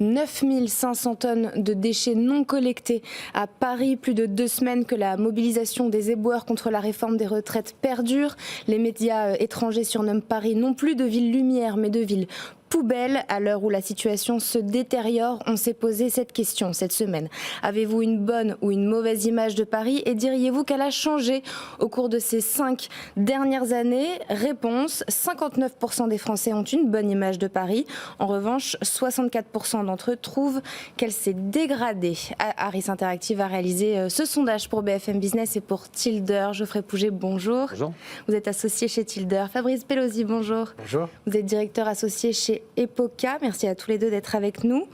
9 500 tonnes de déchets non collectés à Paris, plus de 2 semaines que la mobilisation des éboueurs contre la réforme des retraites perdure. Les médias étrangers surnomment Paris non plus de ville lumière mais de ville poubelle. À l'heure où la situation se détériore, on s'est posé cette question cette semaine. Avez-vous une bonne ou une mauvaise image de Paris et diriez-vous qu'elle a changé au cours de ces 5 dernières années? Réponse, 59% des Français ont une bonne image de Paris. En revanche, 64% d'entre eux trouvent qu'elle s'est dégradée. Harris Interactive a réalisé ce sondage pour BFM Business et pour Tilder. Geoffrey Pouget, bonjour. Bonjour. Vous êtes associé chez Tilder. Fabrice Pelosi, bonjour. Bonjour. Vous êtes directeur associé chez Epoca. Merci à tous les deux d'être avec nous.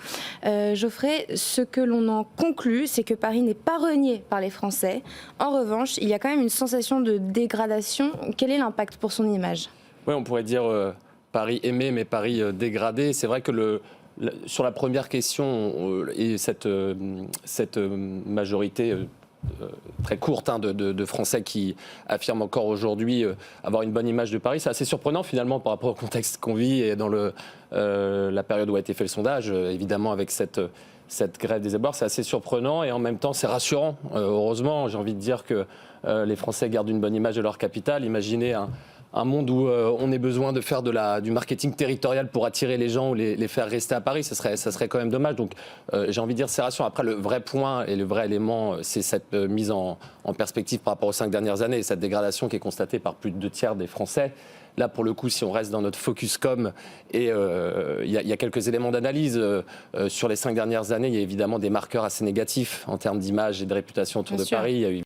Geoffrey, ce que l'on en conclut, c'est que Paris n'est pas renié par les Français. En revanche, il y a quand même une sensation de dégradation. Quel est l'impact pour son image? Oui, on pourrait dire Paris aimé, mais Paris dégradé. C'est vrai que sur la première question, et cette majorité très courte de Français qui affirment encore aujourd'hui avoir une bonne image de Paris, c'est assez surprenant finalement par rapport au contexte qu'on vit et dans la période où a été fait le sondage, évidemment avec cette grève des éboueurs, c'est assez surprenant et en même temps c'est rassurant. Heureusement, j'ai envie de dire que les Français gardent une bonne image de leur capitale. Imaginez un monde où on ait besoin de faire du marketing territorial pour attirer les gens ou les faire rester à Paris, ça serait quand même dommage. Donc j'ai envie de dire c'est rassurant. Après le vrai point et le vrai élément, c'est cette mise en perspective par rapport aux 5 dernières années, cette dégradation qui est constatée par plus de 2 tiers des Français. Là, pour le coup, si on reste dans notre focus com, et il y a quelques éléments d'analyse sur les 5 dernières années, il y a évidemment des marqueurs assez négatifs en termes d'image et de réputation autour de Paris. Il y a eu